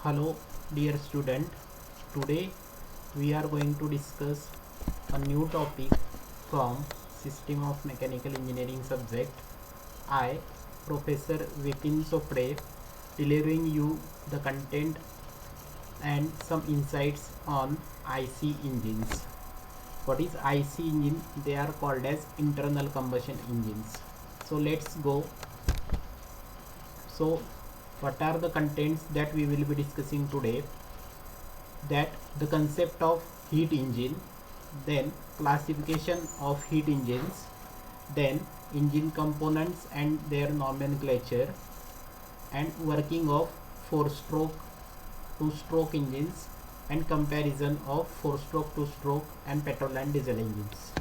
Hello dear student, today we are going to discuss a new topic from System of Mechanical Engineering subject. I, Professor Vipin Sopre, delivering you the content and some insights on IC engines. What is IC engine? They are called as internal combustion engines. So let's go. So what are the contents that we will be discussing today? That the concept of heat engine, then classification of heat engines, then engine components and their nomenclature, and working of 4-stroke, 2-stroke engines, and comparison of 4-stroke, 2-stroke and petrol and diesel engines.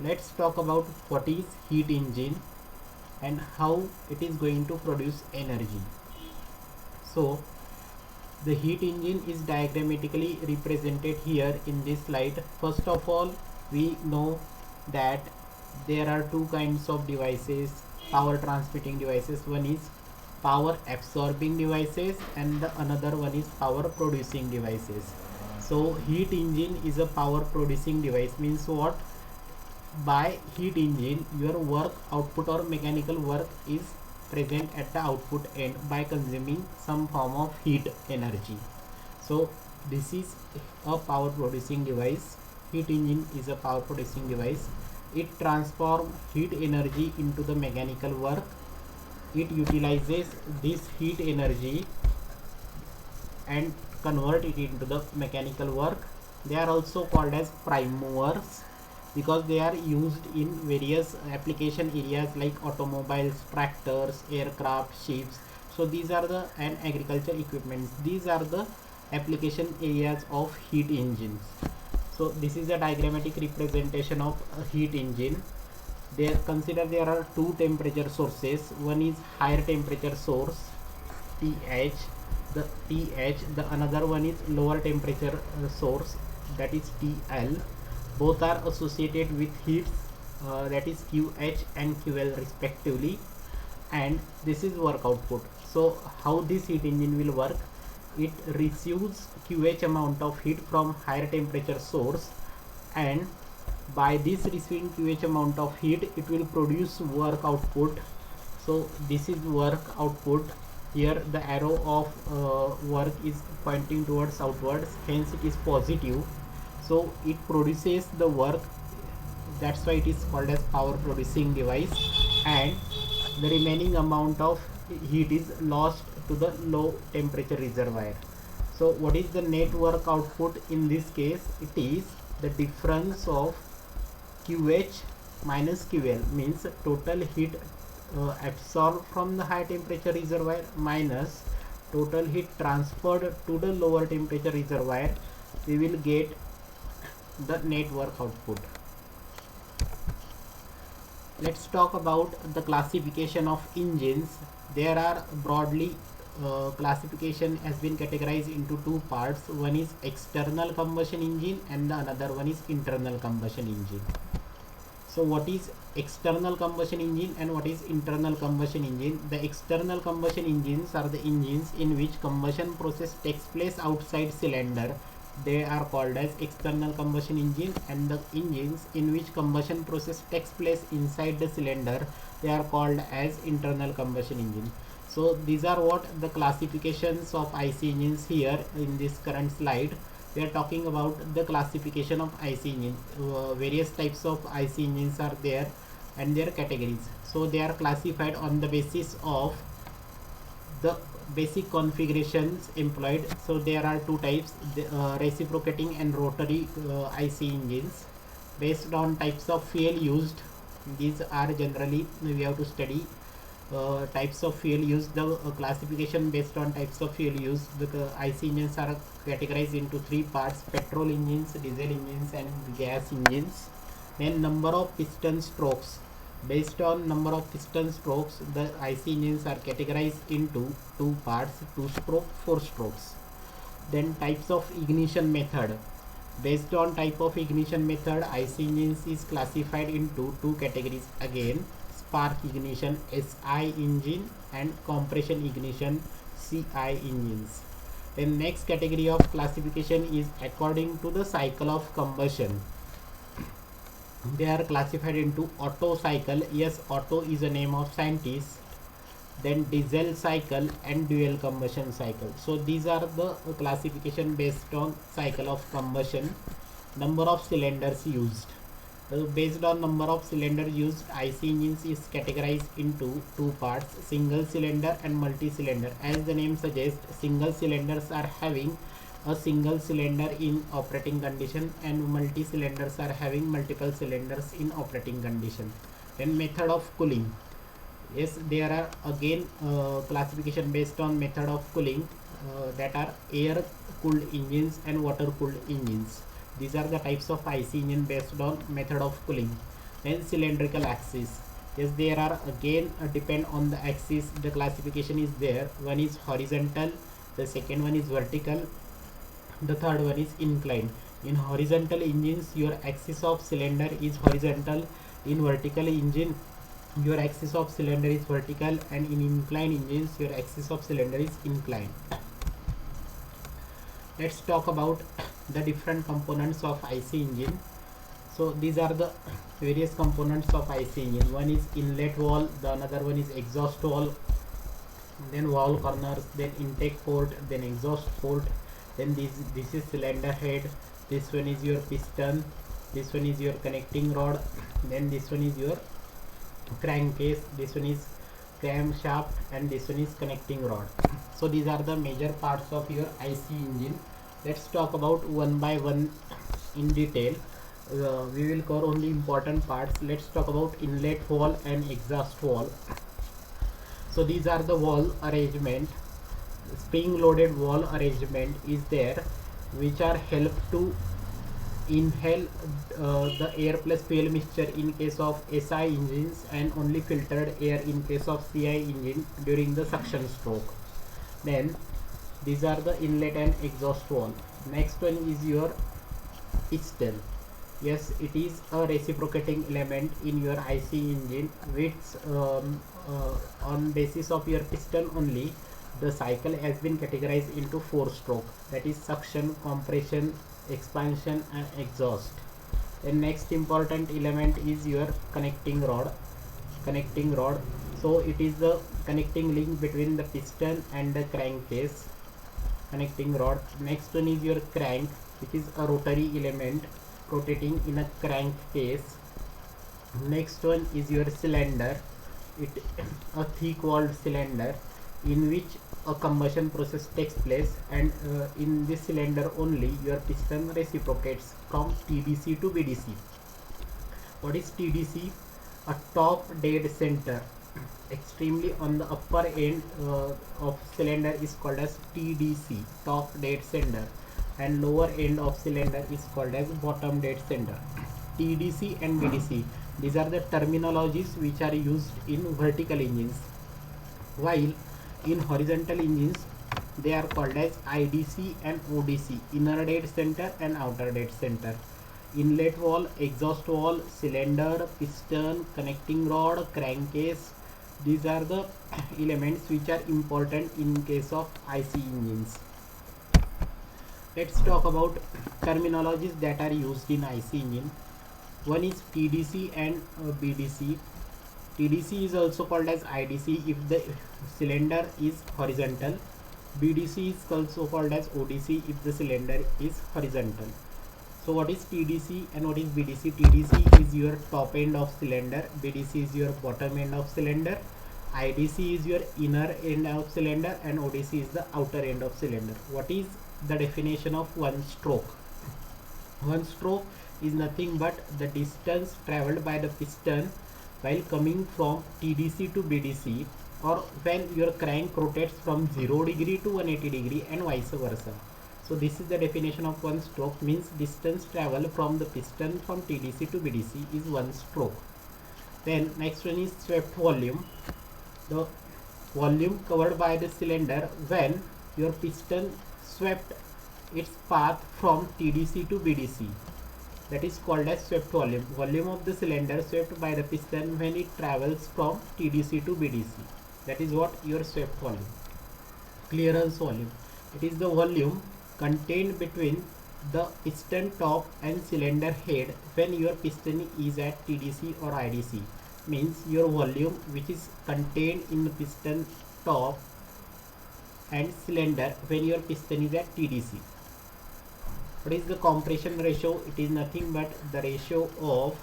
Let's talk about what is heat engine and how it is going to produce energy. So the heat engine is diagrammatically represented here in this slide. First of all, we know that there are two kinds of devices, power transmitting devices. One is power absorbing devices and the another one is power producing devices. So heat engine is a power producing device. Means what? By heat engine, your work output or mechanical work is present at the output end by consuming some form of heat energy. So this is a power producing device. Heat engine is a power producing device. It transforms heat energy into the mechanical work. It utilizes this heat energy and convert it into the mechanical work. They are also called as prime movers because they are used in various application areas like automobiles, tractors, aircraft, ships. So these are the and agriculture equipment. These are the application areas of heat engines. So this is a diagrammatic representation of a heat engine. Consider there are two temperature sources. One is higher temperature source TH, the another one is lower temperature source, that is TL. Both are associated with heats, that is QH and QL respectively, and this is work output. So how this heat engine will work? It receives QH amount of heat from higher temperature source, and by this receiving QH amount of heat it will produce work output. So this is work output. Here the arrow of work is pointing towards outwards, hence it is positive. So it produces the work, that's why it is called as power producing device, and the remaining amount of heat is lost to the low temperature reservoir. So what is the net work output in this case? It is the difference of QH minus QL, means total heat absorbed from the high temperature reservoir minus total heat transferred to the lower temperature reservoir. We will get the net work output. Let's talk about the classification of engines. There are broadly classification has been categorized into two parts. One is external combustion engine and the another one is internal combustion engine. So what is external combustion engine and what is internal combustion engine? The external combustion engines are the engines in which combustion process takes place outside cylinder. They are called as external combustion engine, and the engines in which combustion process takes place inside the cylinder, they are called as internal combustion engine. So these are what the classifications of IC engines here in this current slide. We are talking about the classification of IC engine. Various types of IC engines are there and their categories. So they are classified on the basis of the basic configurations employed. So there are two types, reciprocating and rotary IC engines. Based on types of fuel used, these are generally we have to study types of fuel used. The classification based on types of fuel used, the IC engines are categorized into three parts: petrol engines, diesel engines and gas engines. Then number of piston strokes. Based on number of piston strokes, the IC engines are categorized into two parts: 2-stroke, 4 strokes. Then types of ignition method. Based on type of ignition method, IC engines is classified into two categories again: spark ignition SI engine and compression ignition CI engines. Then next category of classification is according to the cycle of combustion. They are classified into Otto cycle. Yes, Otto is a name of scientist. Then diesel cycle and dual combustion cycle. So these are the classification based on cycle of combustion. Number of cylinders used. Based on number of cylinders used, IC engines is categorized into two parts, single cylinder and multi-cylinder. As the name suggests, single cylinders are having a single cylinder in operating condition and multi-cylinders are having multiple cylinders in operating condition. Then method of cooling. Yes, there are again classification based on method of cooling, that are air cooled engines and water cooled engines. These are the types of IC engine based on method of cooling. Then cylindrical axis. Yes, there are again depend on the axis. The classification is there. One is horizontal, the second one is vertical, the third one is inclined. In horizontal engines, your axis of cylinder is horizontal. In vertical engine, your axis of cylinder is vertical, and in inclined engines, your axis of cylinder is inclined. Let's talk about the different components of IC engine. So these are the various components of IC engine. One is inlet valve, the another one is exhaust valve, then valve corners, then intake port, then exhaust port, then this is cylinder head, this one is your piston, this one is your connecting rod, then this one is your crankcase, this one is camshaft, and this one is connecting rod. So these are the major parts of your IC engine. Let's talk about one by one in detail. We will cover only important parts. Let's talk about inlet valve and exhaust valve. So these are the valve arrangement. Spring loaded valve arrangement is there, which are help to inhale the air plus fuel mixture in case of SI engines, and only filtered air in case of CI engine during the suction stroke. Then these are the inlet and exhaust valve. Next one is your piston. Yes, it is a reciprocating element in your IC engine, which on basis of your piston only, the cycle has been categorized into 4 stroke, that is suction, compression, expansion and exhaust. The next important element is your connecting rod. So it is the connecting link between the piston and the crankcase. Connecting rod. Next one is your crank, which is a rotary element rotating in a crankcase. Next one is your cylinder. It a thick walled cylinder in which a combustion process takes place, and in this cylinder only your piston reciprocates from TDC to BDC. What is TDC? A top dead center extremely on the upper end of cylinder is called as TDC, top dead center, and lower end of cylinder is called as bottom dead center. TDC and BDC, these are the terminologies which are used in vertical engines, while in horizontal engines they are called as IDC and ODC, inner dead center and outer dead center. Inlet valve, exhaust valve, cylinder, piston, connecting rod, crankcase, these are the elements which are important in case of IC engines. Let's talk about terminologies that are used in IC engine. One is TDC and BDC. TDC is also called as IDC if the cylinder is horizontal. BDC is also called as ODC if the cylinder is horizontal. So what is TDC and what is BDC? TDC is your top end of cylinder, BDC is your bottom end of cylinder, IDC is your inner end of cylinder, and ODC is the outer end of cylinder. What is the definition of one stroke? One stroke is nothing but the distance traveled by the piston while coming from TDC to BDC, or when your crank rotates from 0 degree to 180 degree and vice versa. So this is the definition of one stroke, means distance travel from the piston from TDC to BDC is one stroke. Then next one is swept volume. The volume covered by the cylinder when your piston swept its path from TDC to BDC. that is called as swept volume. Volume of the cylinder swept by the piston when it travels from TDC to BDC. That is what your swept volume. Clearance volume. It is the volume contained between the piston top and cylinder head when your piston is at TDC or IDC. Means your volume which is contained in the piston top and cylinder when your piston is at TDC. What is the compression ratio? It is nothing but the ratio of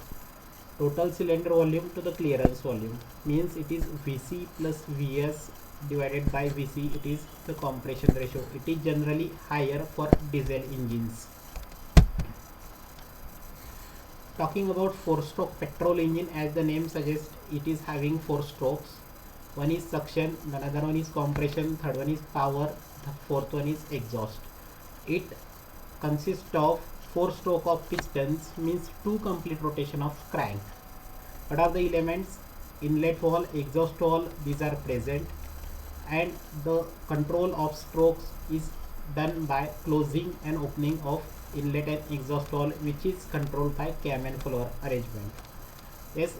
total cylinder volume to the clearance volume. Means it is Vc plus Vs divided by Vc. It is the compression ratio. It is generally higher for diesel engines. Talking about 4-stroke petrol engine, as the name suggests, it is having 4 strokes. One is suction, another one is compression, third one is power, the fourth one is exhaust. It consists of 4 stroke of pistons, means 2 complete rotation of crank. What are the elements? Inlet valve, exhaust valve, these are present, and the control of strokes is done by closing and opening of inlet and exhaust valve, which is controlled by cam and floor arrangement. Yes,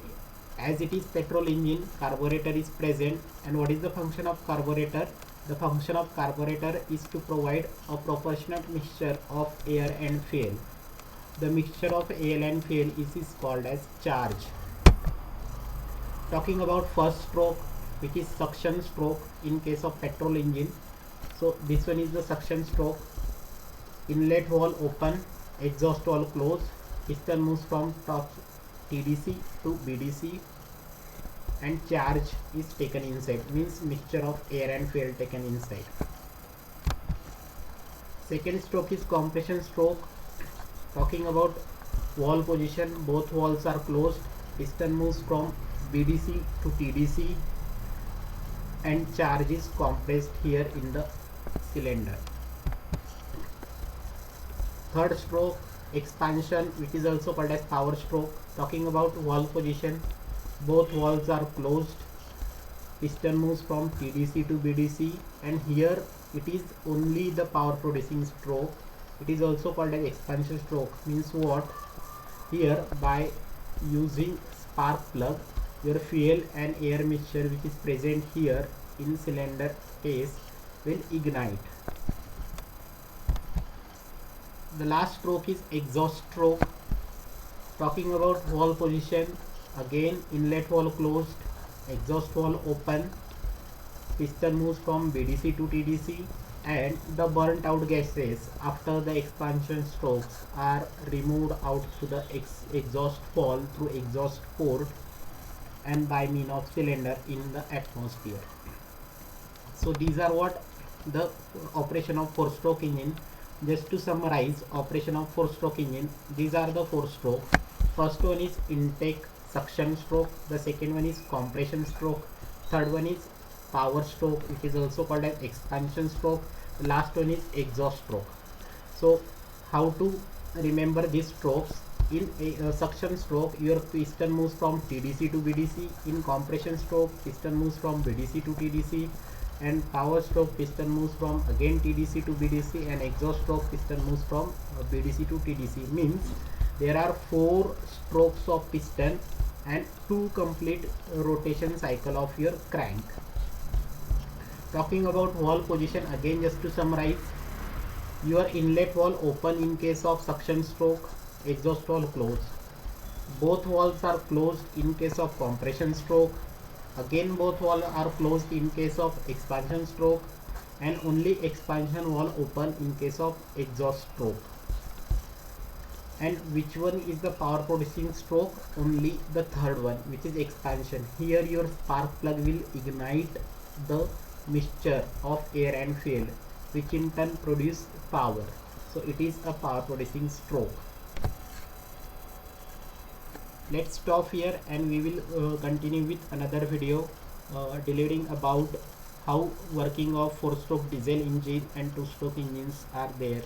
as it is petrol engine, carburetor is present. And what is the function of carburetor? The function of carburetor is to provide a proportionate mixture of air and fuel. The mixture of air and fuel is called as charge. Talking about first stroke, which is suction stroke in case of petrol engine. So this one is the suction stroke. Inlet valve open, exhaust valve close, piston moves from top TDC to BDC, and charge is taken inside, means mixture of air and fuel taken inside. Second stroke is compression stroke. Talking about valve position, both valves are closed, piston moves from BDC to TDC, and charge is compressed here in the cylinder. Third stroke, expansion, which is also called as power stroke. Talking about valve position, both valves are closed, piston moves from TDC to BDC, and here it is only the power producing stroke. It is also called as expansion stroke. Means what? Here by using spark plug, your fuel and air mixture which is present here in cylinder face will ignite. The last stroke is exhaust stroke. Talking about valve position, again inlet valve closed, exhaust valve open, piston moves from BDC to TDC, and the burnt out gases after the expansion strokes are removed out to the exhaust valve through exhaust port and by means of cylinder in the atmosphere. So these are what the operation of 4-stroke engine. Just to summarize operation of 4-stroke engine, these are the 4 strokes. First one is intake suction stroke, the second one is compression stroke, third one is power stroke, which is also called as expansion stroke, the last one is exhaust stroke. So how to remember these strokes? In a suction stroke, your piston moves from TDC to BDC. In compression stroke, piston moves from BDC to TDC, and power stroke, piston moves from again TDC to BDC, and exhaust stroke, piston moves from BDC to TDC. Means there are 4 strokes of piston and 2 complete rotation cycle of your crank. Talking about valve position, again just to summarize, your inlet valve open in case of suction stroke, exhaust valve closed. Both valves are closed in case of compression stroke. Again both valves are closed in case of expansion stroke, and only expansion valve open in case of exhaust stroke. And which one is the power producing stroke? Only the third one, which is expansion. Here your spark plug will ignite the mixture of air and fuel, which in turn produce power. So it is a power producing stroke. Let's stop here and we will continue with another video delivering about how working of 4-stroke diesel engine and 2-stroke engines are there.